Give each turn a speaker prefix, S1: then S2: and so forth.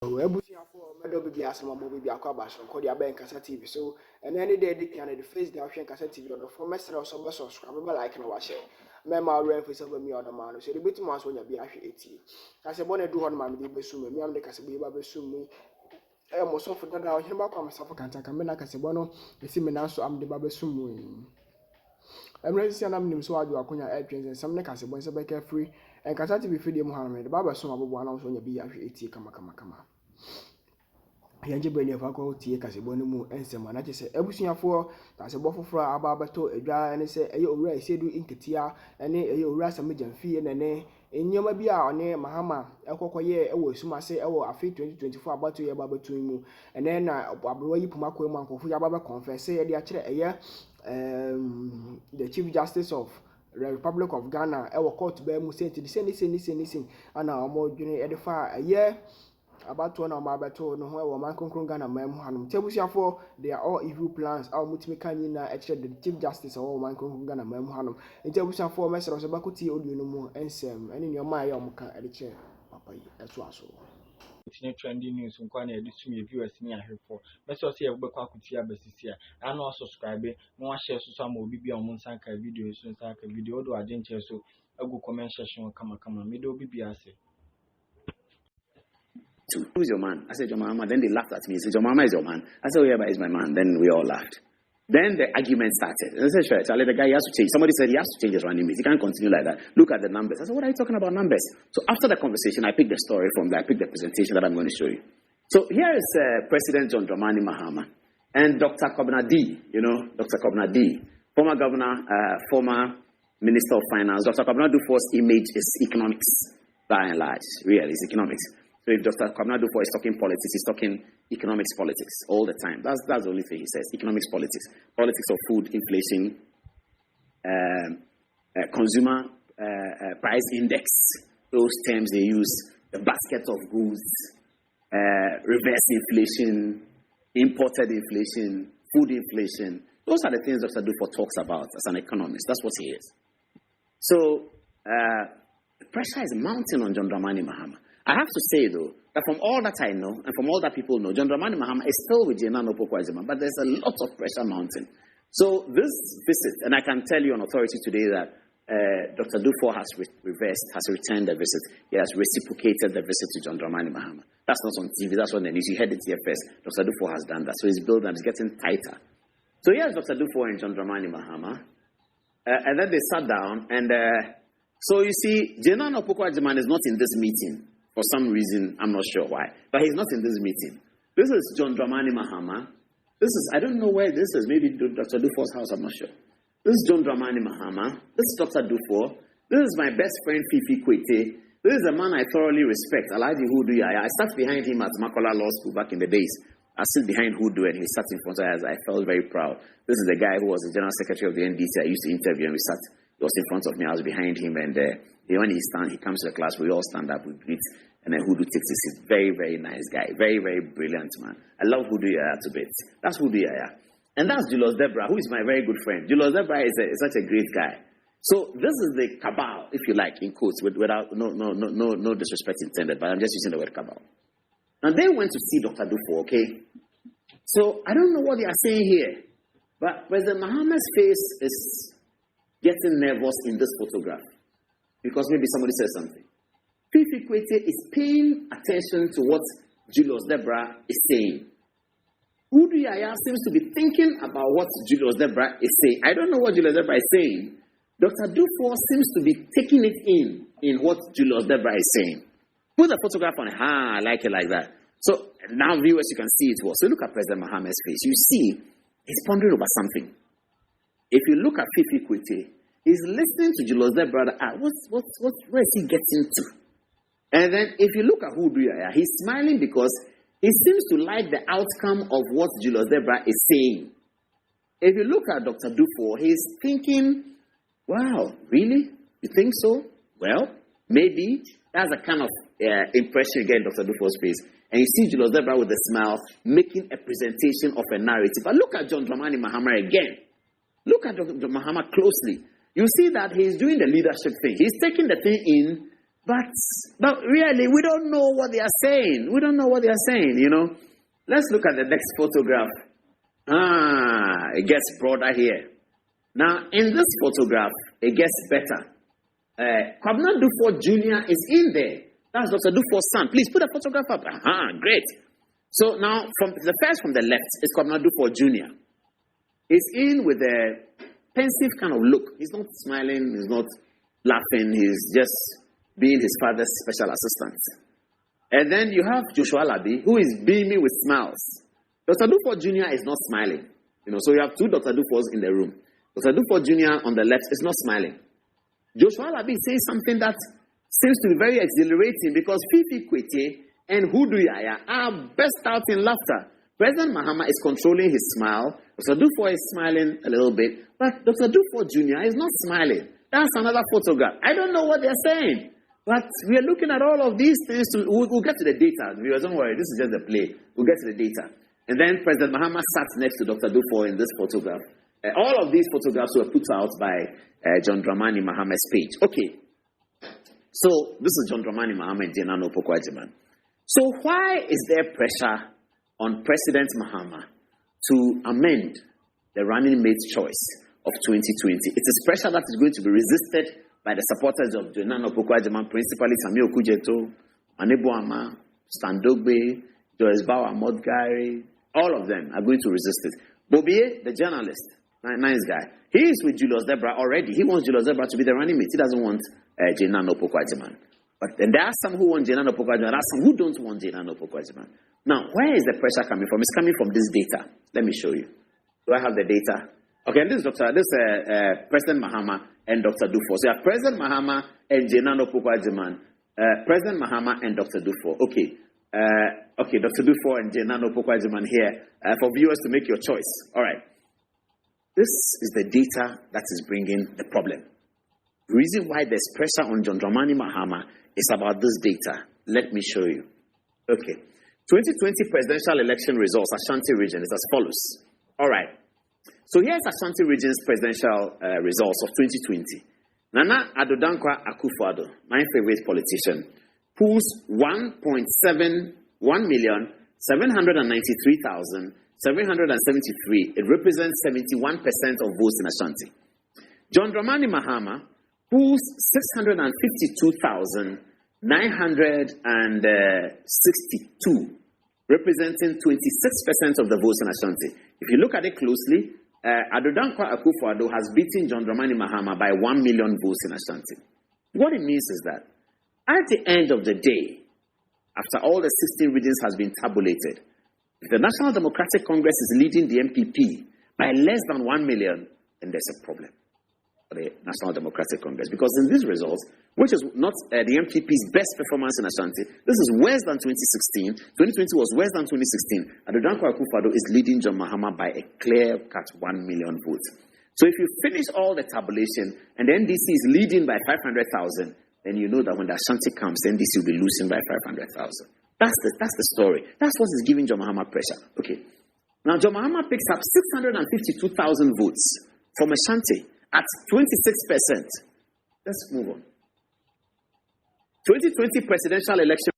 S1: Ebusi afọ medo bibi asema mo bibi akwa baso ko dia ben kasa TV so and any day the can the face the ahwen kasa TV do for mesra so be subscribe be like na wa share me ma we face be me other man so the bit mo so nya bi ahwe eti kase bo na du hon ma me be sum me am de kase be ba be sum me mo so for dada o hima kwa mesafo kanta ka me na kase bo no esi me na so am de ba be sum mo emre si anam nim so adu akonya etwen sem ne kase bo se be ka free and kasa TV video mo han me de ba ba sum abobo na so nya bi ahwe eti kama Yanje bani afa ko tie kasebo no mu ensema na chese abusuafo kasebo foforo aba abato edwa ne se eye owura Asiedu Nketia ene eye owura Sammy Gyamfi ne enyoma bi a one Mahama ekokoye ewo sumase ewo afi 2024 abato ye babato mu ene na abro yi puma ko mu ankofo ya baba confess ye de akire eye the Chief Justice of the Republic of Ghana ewo court ba mu senti sen ana omo dwene edefa eye about one of my battle no where man concrete Ghana man hanum tebusiafo they are all evil plans our mutimi kanina actually the Chief Justice of man concrete Ghana man hanum tebusiafo mesero so bakuti audio no mu ensem ene ne ma ya omka ediche papa yi eso aso
S2: it's trending news nkwa na editum ye viewers ni ahefo meso se ye gbekwa akuti abasisi a na subscribe no share so ma obi bia omo nsanka video so nsanka video do adenche so agu comment section kama me do obi bia ase.
S3: Who's your man? I said, your mama. Then they laughed at me. They said, your mama is your man. I said, oh yeah, but he's my man. Then we all laughed. Then the argument started. And I said, sure, Charlie, the guy, he has to change. Somebody said he has to change his running mate. He can't continue like that. Look at the numbers. I said, what are you talking about numbers? So after the conversation, I picked the story from there. I picked the presentation that I'm going to show you. So here is President John Dramani Mahama and Dr. Kobna D. You know, Dr. Kobna D, former governor, former Minister of Finance. Dr. Kobna Dufour's image is economics, by and large. Really, it's economics. So if Dr. Kobna Dufour is talking politics, he's talking economics politics all the time. That's the only thing he says, economics politics. Politics of food, inflation, consumer price index. Those terms they use, the basket of goods, reverse inflation, imported inflation, food inflation. Those are the things Dr. Dufour talks about as an economist. That's what he is. So the pressure is mounting on John Dramani Mahama. I have to say, though, that from all that I know and from all that people know, John Dramani Mahama is still with Jenano Pokwajima, but there's a lot of pressure mounting. So this visit, and I can tell you on authority today that Dr. Dufour has returned the visit. He has reciprocated the visit to John Dramani Mahama. That's not on TV, that's on the news. You heard it here first. Dr. Dufour has done that. So his build-up is getting tighter. So here's Dr. Dufour and John Dramani Mahama. And then they sat down, and so you see, Jenano Pokwajima is not in this meeting. For some reason, I'm not sure why. But he's not in this meeting. This is John Dramani Mahama. This is, I don't know where this is. Maybe Dr. Dufour's house, I'm not sure. This is John Dramani Mahama. This is Dr. Dufour. This is my best friend, Fifi Kwete. This is a man I thoroughly respect. Alhaji Hudu Yaya. I sat behind him at Makola Law School back in the days. I sit behind Hudu and he sat in front of us. I felt very proud. This is the guy who was the General Secretary of the NDC. I used to interview and he was in front of me. I was behind him and when he comes to the class, we all stand up, we greet, and then Hudu takes his seat. Very, very nice guy. Very, very brilliant man. I love Hudu Yaya to bits. That's Hudu Yaya. And that's Julius Debra, who is my very good friend. Julius Debra is such a great guy. So this is the cabal, if you like, in quotes, without no disrespect intended, but I'm just using the word cabal. And they went to see Dr. Dufour, okay? So I don't know what they are saying here, but President Mahama's face is getting nervous in this photograph. Because maybe somebody said something. Fifi Kwete is paying attention to what Julius Debra is saying. Hudu Yaya seems to be thinking about what Julius Debra is saying. I don't know what Julius Debra is saying. Dr. Dufour seems to be taking it in what Julius Debra is saying. Put the photograph on it. I like it like that. So now viewers, you can see it well. So look at President Mahama's face. You see, he's pondering over something. If you look at Fifi Kwete, he's listening to Julius Debra. Where is he getting to? And then if you look at Hudu Yaya, he's smiling because he seems to like the outcome of what Julius Debra is saying. If you look at Dr. Dufour, he's thinking, wow, really? You think so? Well, maybe. That's the kind of impression you get in Dr. Dufour's face. And you see Julius Debra with a smile making a presentation of a narrative. But look at John Dramani Mahama again. Look at Dr. Mahama closely. You see that he's doing the leadership thing. He's taking the thing in, But really, we don't know what they are saying. We don't know what they are saying, you know. Let's look at the next photograph. It gets broader here. Now, in this photograph, it gets better. Kwabena Dufo Jr. is in there. That's Dr. Dufo's son. Please put the photograph up. Great. So now, from the left is Kwabena Dufo Jr. He's in with a pensive kind of look. He's not smiling. He's not laughing. He's just being his father's special assistant. And then you have Joshua Labi, who is beaming with smiles. Dr. Dufo Jr. is not smiling. You know, so you have two Dr. Dufos in the room. Dr. Dufo Jr. on the left is not smiling. Joshua Labi says something that seems to be very exhilarating because Fifi Kwete and Hudu Yaya are burst out in laughter. President Mahama is controlling his smile. Dr. Dufo is smiling a little bit, but Dr. Dufo Jr. is not smiling. That's another photograph. I don't know what they're saying. But we are looking at all of these things. We'll get to the data. Viewers, don't worry. This is just the play. We'll get to the data. And then President Mahama sat next to Dr. Dufo in this photograph. All of these photographs were put out by John Dramani Mahama's page. Okay. So this is John Dramani Mahama and Jenano Pokwajiman. So why is there pressure on President Mahama to amend the running mate's choice of 2020? It is pressure that is going to be resisted by the supporters of Jonano Pokwajiman, principally Samuel Kujeto, Anebuama, Standogbe, Joyce Bauer, Modgari. All of them are going to resist it. Bobie, the journalist, nice guy, he is with Julius Debra already. He wants Julius Debra to be the running mate. He doesn't want Jenano Pokwajiman. But then there are some who want Jenano Pokwajiman. There are some who don't want Jenano Pokwajiman. Now, where is the pressure coming from? It's coming from this data. Let me show you. Do I have the data? Okay, and this is President Mahama and Dr. Dufo. So you have President Mahama and Jenano Pokwajiman. President Mahama and Dr. Dufo. Okay. Dr. Dufo and Jenano Pokwajiman here for viewers to make your choice. All right. This is the data that is bringing the problem. The reason why there's pressure on John Dramani Mahama is about this data. Let me show you. Okay. 2020 presidential election results, Ashanti region, is as follows. All right. So here's Ashanti region's presidential results of 2020. Nana Addo Dankwa Akufo-Addo, my favorite politician, pulls 1,793,773. It represents 71% of votes in Ashanti. John Dramani Mahama pulls 652,962, representing 26% of the votes in Ashanti. If you look at it closely, Addo Dankwa Akufo-Addo has beaten John Dramani Mahama by 1 million votes in Ashanti. What it means is that at the end of the day, after all the 16 regions has been tabulated, if the National Democratic Congress is leading the MPP by less than 1 million, then there's a problem for the National Democratic Congress. Because in these results, which is not the MPP's best performance in Ashanti, this is worse than 2016. 2020 was worse than 2016. Addo Dankwa Akufo-Addo is leading John Mahama by a clear-cut 1 million votes. So if you finish all the tabulation and the NDC is leading by 500,000, then you know that when the Ashanti comes, the NDC will be losing by 500,000. That's the story. That's what is giving John Mahama pressure. Okay. Now, John Mahama picks up 652,000 votes from Ashanti at 26%. Let's move on. 2020 presidential election